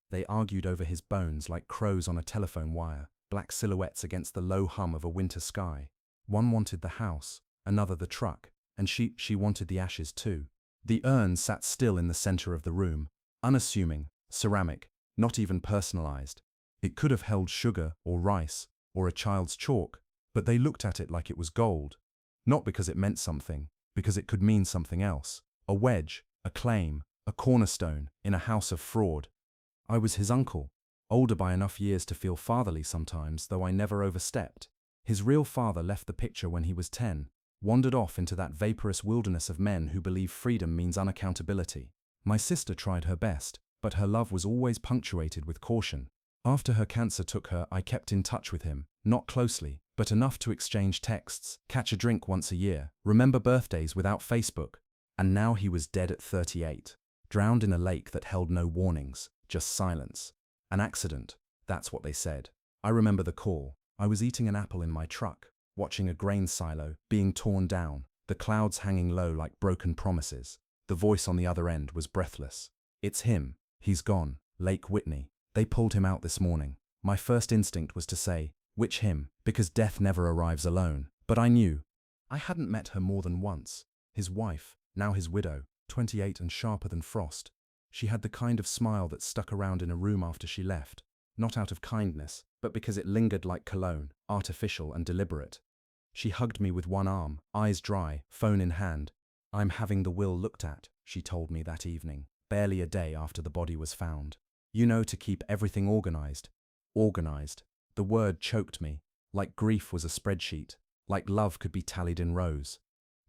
They argued over his bones like crows on a telephone wire, black silhouettes against the low hum of a winter sky. One wanted the house, another the truck, and she wanted the ashes too. The urn sat still in the center of the room, unassuming, ceramic, not even personalized. It could have held sugar or rice or a child's chalk, but they looked at it like it was gold. Not because it meant something, because it could mean something else. A wedge, a claim, a cornerstone in a house of fraud. I was his uncle, older by enough years to feel fatherly sometimes, though I never overstepped. His real father left the picture when he was 10, wandered off into that vaporous wilderness of men who believe freedom means unaccountability. My sister tried her best, but her love was always punctuated with caution. After her cancer took her, I kept in touch with him, not closely, but enough to exchange texts, catch a drink once a year, remember birthdays without Facebook. And now he was dead at 38, drowned in a lake that held no warnings, just silence. An accident, that's what they said. I remember the call. I was eating an apple in my truck, watching a grain silo being torn down, the clouds hanging low like broken promises. The voice on the other end was breathless. It's him. He's gone. Lake Whitney. They pulled him out this morning. My first instinct was to say, which him, because death never arrives alone. But I knew. I hadn't met her more than once. His wife, now his widow, 28 and sharper than frost. She had the kind of smile that stuck around in a room after she left, not out of kindness, but because it lingered like cologne, artificial and deliberate. She hugged me with one arm, eyes dry, phone in hand. I'm having the will looked at, she told me that evening, barely a day after the body was found. You know, to keep everything organized. Organized. The word choked me, like grief was a spreadsheet, like love could be tallied in rows.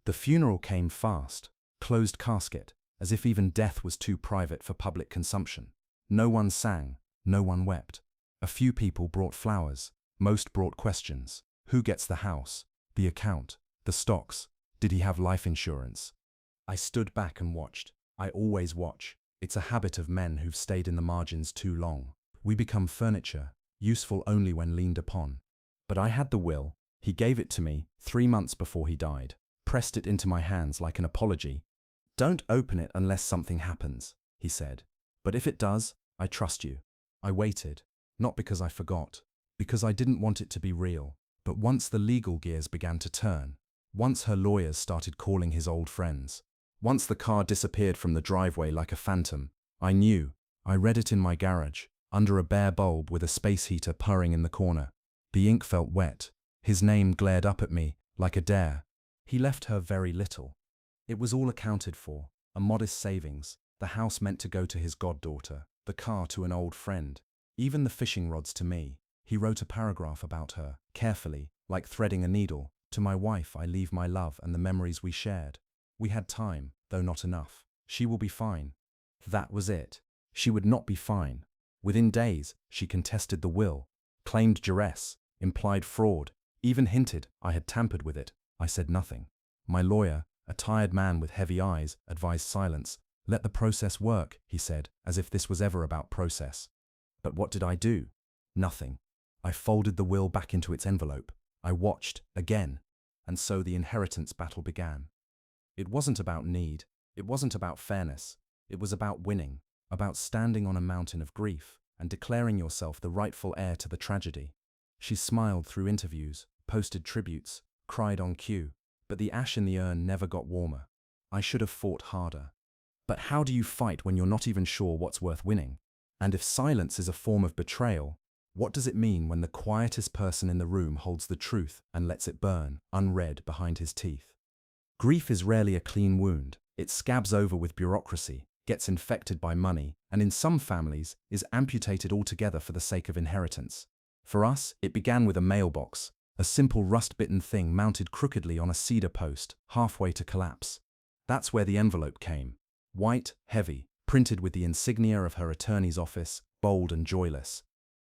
The funeral came fast, closed casket, as if even death was too private for public consumption. No one sang, no one wept. A few people brought flowers, most brought questions. Who gets the house, the account, the stocks? Did he have life insurance? I stood back and watched. I always watch. It's a habit of men who've stayed in the margins too long. We become furniture, useful only when leaned upon. But I had the will. He gave it to me 3 months before he died, pressed it into my hands like an apology. Don't open it unless something happens, he said. But if it does, I trust you. I waited, not because I forgot, because I didn't want it to be real. But once the legal gears began to turn, once her lawyers started calling his old friends, once the car disappeared from the driveway like a phantom, I knew. I read it in my garage, under a bare bulb with a space heater purring in the corner. The ink felt wet. His name glared up at me like a dare. He left her very little. It was all accounted for, a modest savings, the house meant to go to his goddaughter, the car to an old friend, even the fishing rods to me. He wrote a paragraph about her, carefully, like threading a needle. To my wife I leave my love and the memories we shared. We had time, though not enough. She will be fine. That was it. She would not be fine. Within days, she contested the will, claimed duress, implied fraud, even hinted I had tampered with it. I said nothing. My lawyer, a tired man with heavy eyes, advised silence. Let the process work, he said, as if this was ever about process. But what did I do? Nothing. I folded the will back into its envelope. I watched, again. And so the inheritance battle began. It wasn't about need. It wasn't about fairness. It was about winning, about standing on a mountain of grief and declaring yourself the rightful heir to the tragedy. She smiled through interviews, posted tributes, cried on cue, but the ash in the urn never got warmer. I should have fought harder. But how do you fight when you're not even sure what's worth winning? And if silence is a form of betrayal, what does it mean when the quietest person in the room holds the truth and lets it burn, unread, behind his teeth? Grief is rarely a clean wound. It scabs over with bureaucracy, gets infected by money, and in some families is amputated altogether for the sake of inheritance. For us, it began with a mailbox, a simple rust-bitten thing mounted crookedly on a cedar post, halfway to collapse. That's where the envelope came. White, heavy, printed with the insignia of her attorney's office, bold and joyless.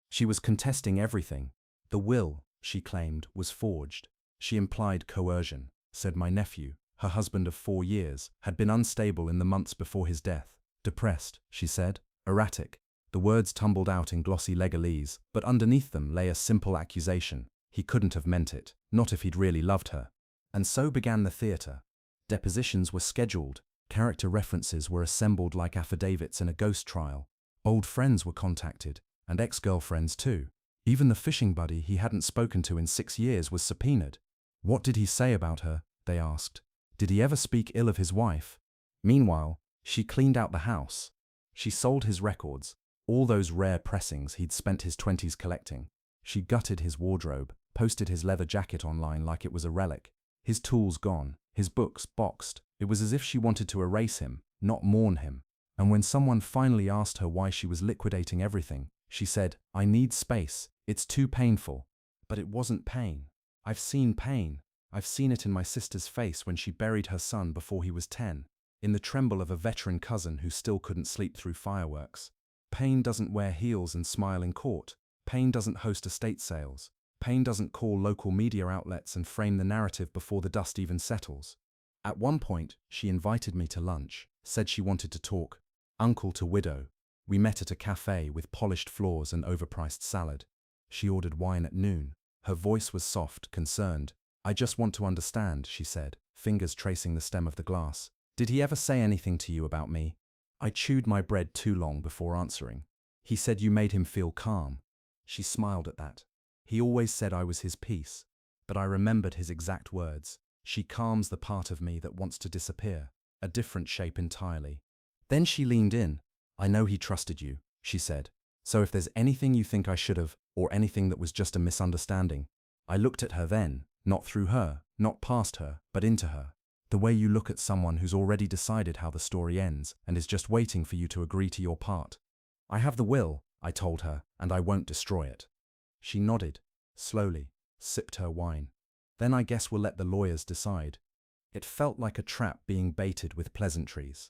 She was contesting everything. The will, she claimed, was forged. She implied coercion, said my nephew, her husband of 4 years, had been unstable in the months before his death. Depressed, she said, erratic. The words tumbled out in glossy legalese, but underneath them lay a simple accusation. He couldn't have meant it, not if he'd really loved her. And so began the theatre. Depositions were scheduled, character references were assembled like affidavits in a ghost trial. Old friends were contacted, and ex-girlfriends too. Even the fishing buddy he hadn't spoken to in 6 years was subpoenaed. What did he say about her? They asked. Did he ever speak ill of his wife? Meanwhile, she cleaned out the house. She sold his records, all those rare pressings he'd spent his 20s collecting. She gutted his wardrobe, posted his leather jacket online like it was a relic. His tools gone, his books boxed. It was as if she wanted to erase him, not mourn him. And when someone finally asked her why she was liquidating everything, she said, "I need space. It's too painful." But it wasn't pain. I've seen pain. I've seen it in my sister's face when she buried her son before he was 10, in the tremble of a veteran cousin who still couldn't sleep through fireworks. Pain doesn't wear heels and smile in court. Pain doesn't host estate sales. Pain doesn't call local media outlets and frame the narrative before the dust even settles. At one point, she invited me to lunch, said she wanted to talk, uncle to widow. We met at a cafe with polished floors and overpriced salad. She ordered wine at noon. Her voice was soft, concerned. "I just want to understand," she said, fingers tracing the stem of the glass. "Did he ever say anything to you about me?" I chewed my bread too long before answering. "He said you made him feel calm." She smiled at that. "He always said I was his peace." But I remembered his exact words. "She calms the part of me that wants to disappear." A different shape entirely. Then she leaned in. "I know he trusted you," she said. "So if there's anything you think I should have, or anything that was just a misunderstanding." I looked at her then, not through her, not past her, but into her. The way you look at someone who's already decided how the story ends and is just waiting for you to agree to your part. "I have the will," I told her, "and I won't destroy it." She nodded, slowly, sipped her wine. "Then I guess we'll let the lawyers decide." It felt like a trap being baited with pleasantries.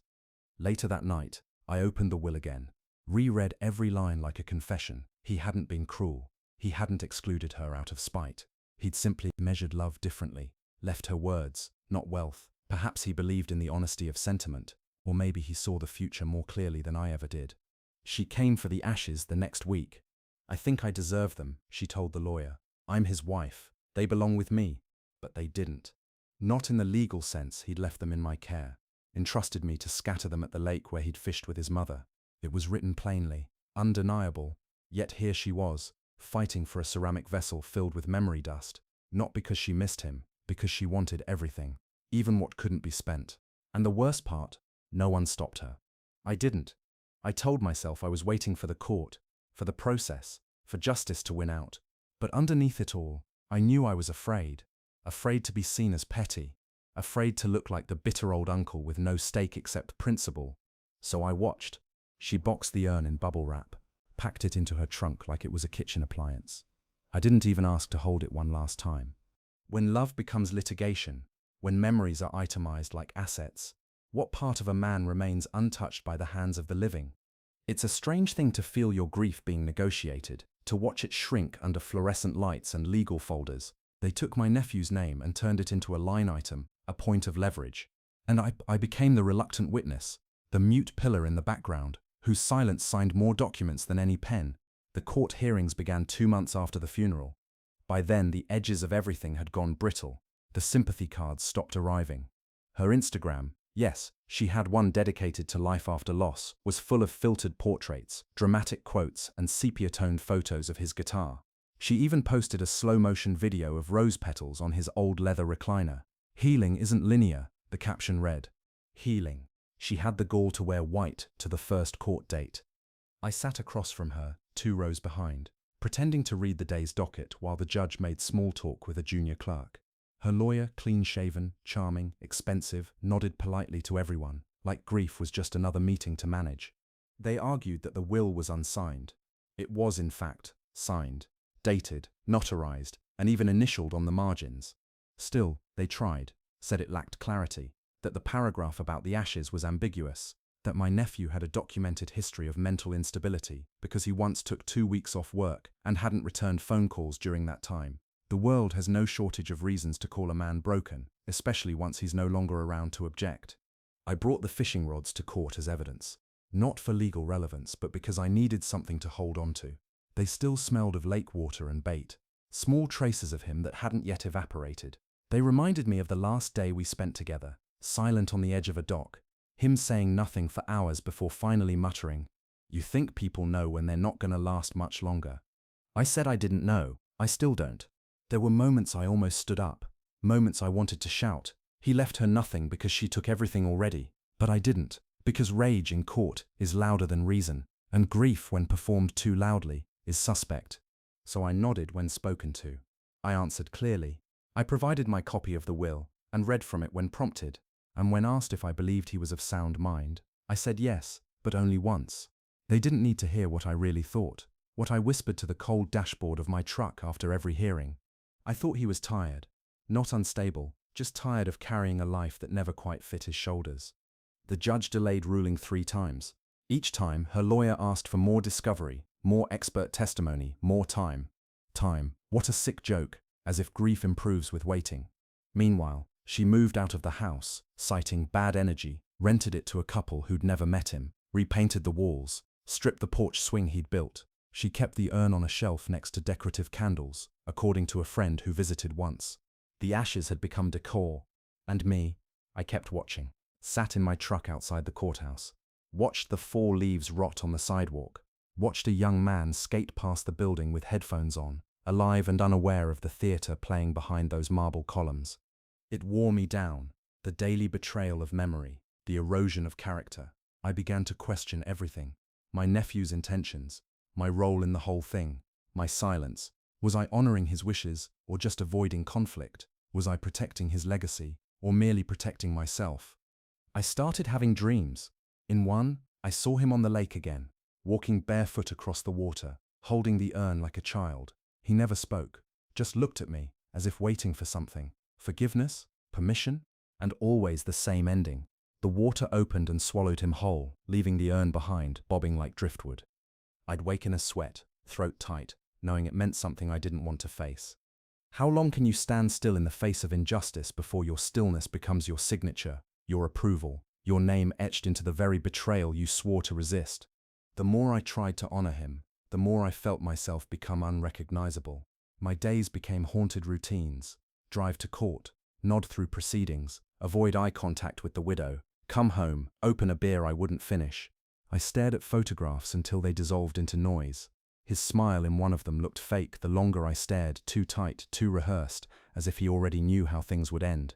Later that night, I opened the will again, reread every line like a confession. He hadn't been cruel. He hadn't excluded her out of spite. He'd simply measured love differently, left her words, not wealth. Perhaps he believed in the honesty of sentiment, or maybe he saw the future more clearly than I ever did. She came for the ashes the next week. "I think I deserve them," she told the lawyer. "I'm his wife. They belong with me." But they didn't. Not in the legal sense. He'd left them in my care, entrusted me to scatter them at the lake where he'd fished with his mother. It was written plainly, undeniable, yet here she was, fighting for a ceramic vessel filled with memory dust, not because she missed him, because she wanted everything, even what couldn't be spent. And the worst part, no one stopped her. I didn't. I told myself I was waiting for the court, for the process, for justice to win out. But underneath it all, I knew I was afraid. Afraid to be seen as petty. Afraid to look like the bitter old uncle with no stake except principle. So I watched. She boxed the urn in bubble wrap, packed it into her trunk like it was a kitchen appliance. I didn't even ask to hold it one last time. When love becomes litigation, when memories are itemized like assets, what part of a man remains untouched by the hands of the living? It's a strange thing to feel your grief being negotiated, to watch it shrink under fluorescent lights and legal folders. They took my nephew's name and turned it into a line item, a point of leverage. And I became the reluctant witness, the mute pillar in the background, whose silence signed more documents than any pen. The court hearings began 2 months after the funeral. By then, the edges of everything had gone brittle. The sympathy cards stopped arriving. Her Instagram, yes, she had one dedicated to life after loss, was full of filtered portraits, dramatic quotes, and sepia-toned photos of his guitar. She even posted a slow-motion video of rose petals on his old leather recliner. "Healing isn't linear," the caption read. Healing. She had the gall to wear white to the first court date. I sat across from her, 2 rows behind, pretending to read the day's docket while the judge made small talk with a junior clerk. Her lawyer, clean-shaven, charming, expensive, nodded politely to everyone, like grief was just another meeting to manage. They argued that the will was unsigned. It was, in fact, signed, dated, notarized, and even initialed on the margins. Still, they tried, said it lacked clarity, that the paragraph about the ashes was ambiguous, that my nephew had a documented history of mental instability because he once took 2 weeks off work and hadn't returned phone calls during that time. The world has no shortage of reasons to call a man broken, especially once he's no longer around to object. I brought the fishing rods to court as evidence, not for legal relevance, but because I needed something to hold on to. They still smelled of lake water and bait, small traces of him that hadn't yet evaporated. They reminded me of the last day we spent together, silent on the edge of a dock, him saying nothing for hours before finally muttering, You think people know when they're not gonna last much longer. I said I didn't know. I still don't. There were moments I almost stood up. Moments I wanted to shout. He left her nothing because she took everything already. But I didn't. Because rage in court is louder than reason, and grief when performed too loudly is suspect. So I nodded when spoken to. I answered clearly. I provided my copy of the will and read from it when prompted, and when asked if I believed he was of sound mind, I said yes, but only once. They didn't need to hear what I really thought, what I whispered to the cold dashboard of my truck after every hearing. I thought he was tired, not unstable, just tired of carrying a life that never quite fit his shoulders. The judge delayed ruling 3 times. Each time, her lawyer asked for more discovery, more expert testimony, more time. Time, what a sick joke, as if grief improves with waiting. Meanwhile, she moved out of the house, citing bad energy, rented it to a couple who'd never met him, repainted the walls, stripped the porch swing he'd built. She kept the urn on a shelf next to decorative candles, according to a friend who visited once. The ashes had become decor. And me, I kept watching. Sat in my truck outside the courthouse. Watched the 4 leaves rot on the sidewalk. Watched a young man skate past the building with headphones on, alive and unaware of the theater playing behind those marble columns. It wore me down, the daily betrayal of memory, the erosion of character. I began to question everything. My nephew's intentions, my role in the whole thing, my silence. Was I honoring his wishes or just avoiding conflict? Was I protecting his legacy or merely protecting myself? I started having dreams. In one, I saw him on the lake again, walking barefoot across the water, holding the urn like a child. He never spoke, just looked at me, as if waiting for something. Forgiveness? Permission? And always the same ending. The water opened and swallowed him whole, leaving the urn behind, bobbing like driftwood. I'd wake in a sweat, throat tight, knowing it meant something I didn't want to face. How long can you stand still in the face of injustice before your stillness becomes your signature, your approval, your name etched into the very betrayal you swore to resist? The more I tried to honor him, the more I felt myself become unrecognizable. My days became haunted routines. Drive to court, nod through proceedings, avoid eye contact with the widow, come home, open a beer I wouldn't finish. I stared at photographs until they dissolved into noise. His smile in one of them looked fake the longer I stared, too tight, too rehearsed, as if he already knew how things would end.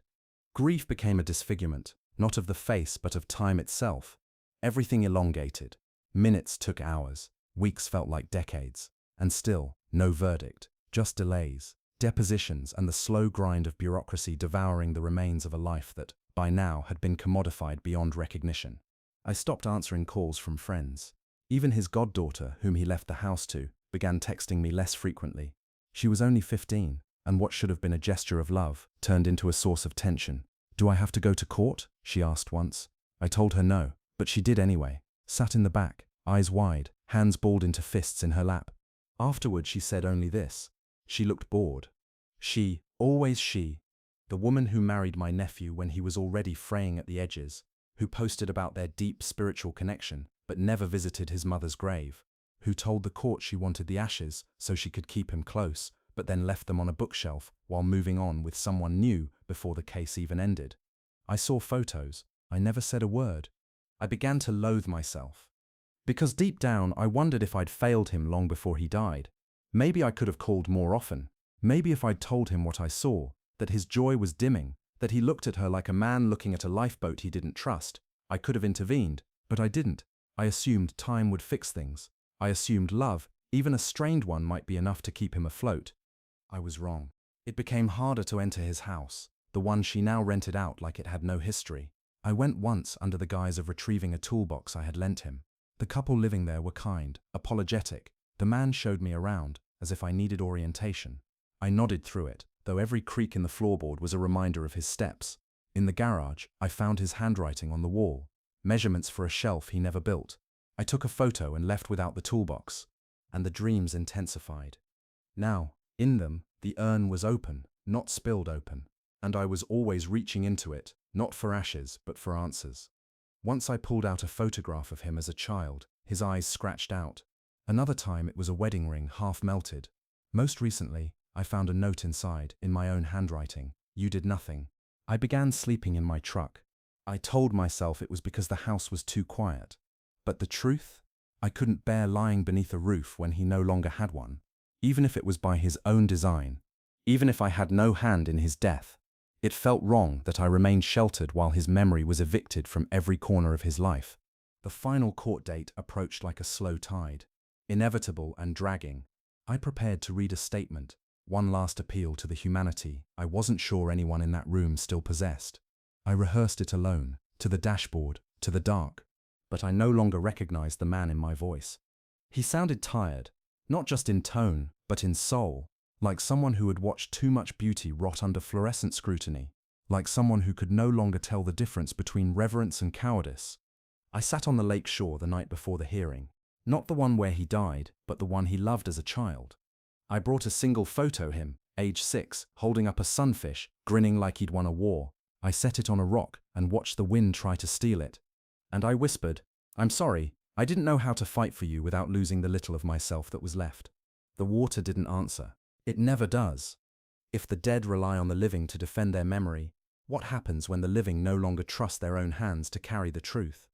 Grief became a disfigurement, not of the face but of time itself. Everything elongated. Minutes took hours, weeks felt like decades, and still, no verdict, just delays, depositions and the slow grind of bureaucracy devouring the remains of a life that, by now, had been commodified beyond recognition. I stopped answering calls from friends. Even his goddaughter, whom he left the house to, began texting me less frequently. She was only 15, and what should have been a gesture of love turned into a source of tension. "Do I have to go to court?" she asked once. I told her no, but she did anyway, sat in the back, eyes wide, hands balled into fists in her lap. Afterward she said only this. She looked bored. She, always she, the woman who married my nephew when he was already fraying at the edges, who posted about their deep spiritual connection, but never visited his mother's grave, who told the court she wanted the ashes so she could keep him close, but then left them on a bookshelf while moving on with someone new before the case even ended. I saw photos. I never said a word. I began to loathe myself. Because deep down, I wondered if I'd failed him long before he died. Maybe I could have called more often. Maybe if I'd told him what I saw, that his joy was dimming, that he looked at her like a man looking at a lifeboat he didn't trust, I could have intervened, but I didn't. I assumed time would fix things. I assumed love, even a strained one, might be enough to keep him afloat. I was wrong. It became harder to enter his house, the one she now rented out like it had no history. I went once under the guise of retrieving a toolbox I had lent him. The couple living there were kind, apologetic. The man showed me around, as if I needed orientation. I nodded through it, though every creak in the floorboard was a reminder of his steps. In the garage, I found his handwriting on the wall, measurements for a shelf he never built. I took a photo and left without the toolbox, and the dreams intensified. Now, in them, the urn was open, not spilled open, and I was always reaching into it, not for ashes, but for answers. Once I pulled out a photograph of him as a child, his eyes scratched out. Another time it was a wedding ring half melted. Most recently, I found a note inside, in my own handwriting. "You did nothing." I began sleeping in my truck. I told myself it was because the house was too quiet. But the truth? I couldn't bear lying beneath a roof when he no longer had one, even if it was by his own design, even if I had no hand in his death. It felt wrong that I remained sheltered while his memory was evicted from every corner of his life. The final court date approached like a slow tide, inevitable and dragging. I prepared to read a statement, one last appeal to the humanity I wasn't sure anyone in that room still possessed. I rehearsed it alone, to the dashboard, to the dark, but I no longer recognized the man in my voice. He sounded tired, not just in tone, but in soul, like someone who had watched too much beauty rot under fluorescent scrutiny, like someone who could no longer tell the difference between reverence and cowardice. I sat on the lake shore the night before the hearing, not the one where he died, but the one he loved as a child. I brought a single photo him, age 6, holding up a sunfish, grinning like he'd won a war. I set it on a rock and watched the wind try to steal it. And I whispered, "I'm sorry, I didn't know how to fight for you without losing the little of myself that was left." The water didn't answer. It never does. If the dead rely on the living to defend their memory, what happens when the living no longer trust their own hands to carry the truth?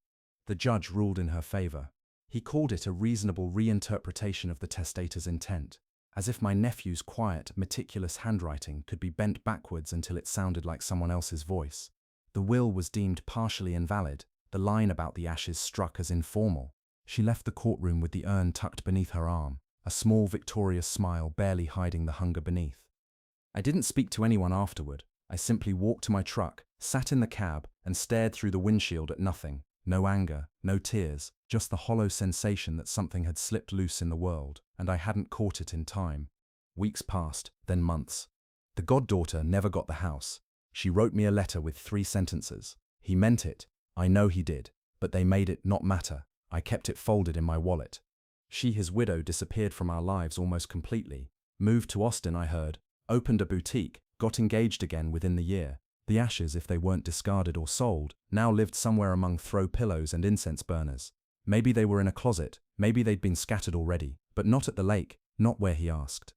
The judge ruled in her favor. He called it a reasonable reinterpretation of the testator's intent, as if my nephew's quiet, meticulous handwriting could be bent backwards until it sounded like someone else's voice. The will was deemed partially invalid, the line about the ashes struck as informal. She left the courtroom with the urn tucked beneath her arm, a small victorious smile barely hiding the hunger beneath. I didn't speak to anyone afterward. I simply walked to my truck, sat in the cab, and stared through the windshield at nothing. No anger, no tears, just the hollow sensation that something had slipped loose in the world, and I hadn't caught it in time. Weeks passed, then months. The goddaughter never got the house. She wrote me a letter with 3 sentences. He meant it. I know he did, but they made it not matter. I kept it folded in my wallet. She, his widow, disappeared from our lives almost completely. Moved to Austin, I heard. Opened a boutique, got engaged again within the year. The ashes, if they weren't discarded or sold, now lived somewhere among throw pillows and incense burners. Maybe they were in a closet, maybe they'd been scattered already, but not at the lake, not where he asked.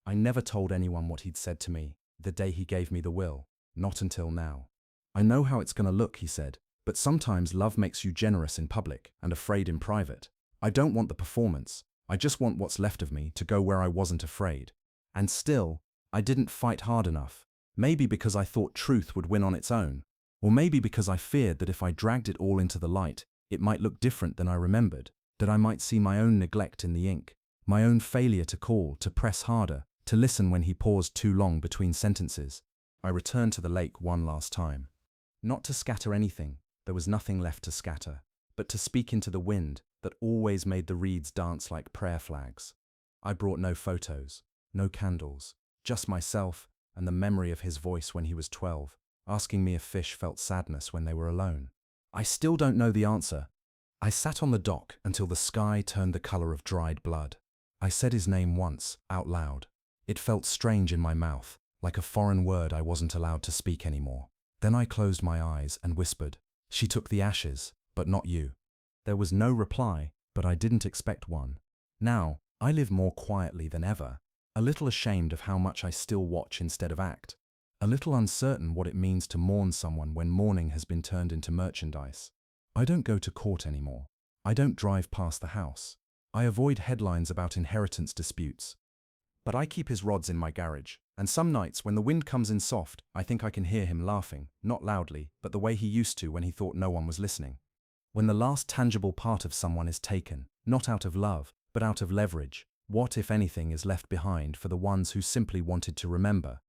I never told anyone what he'd said to me, the day he gave me the will, not until now. "I know how it's gonna look," he said, "but sometimes love makes you generous in public and afraid in private. I don't want the performance, I just want what's left of me to go where I wasn't afraid." And still, I didn't fight hard enough. Maybe because I thought truth would win on its own, or maybe because I feared that if I dragged it all into the light, it might look different than I remembered, that I might see my own neglect in the ink, my own failure to call, to press harder, to listen when he paused too long between sentences. I returned to the lake one last time. Not to scatter anything, there was nothing left to scatter, but to speak into the wind that always made the reeds dance like prayer flags. I brought no photos, no candles, just myself and the memory of his voice when he was 12, asking me if fish felt sadness when they were alone. I still don't know the answer. I sat on the dock until the sky turned the color of dried blood. I said his name once, out loud. It felt strange in my mouth, like a foreign word I wasn't allowed to speak anymore. Then I closed my eyes and whispered, "She took the ashes, but not you." There was no reply, but I didn't expect one. Now, I live more quietly than ever, a little ashamed of how much I still watch instead of act, a little uncertain what it means to mourn someone when mourning has been turned into merchandise. I don't go to court anymore. I don't drive past the house. I avoid headlines about inheritance disputes. But I keep his rods in my garage, and some nights when the wind comes in soft, I think I can hear him laughing, not loudly, but the way he used to when he thought no one was listening. When the last tangible part of someone is taken, not out of love, but out of leverage, what, if anything, is left behind for the ones who simply wanted to remember?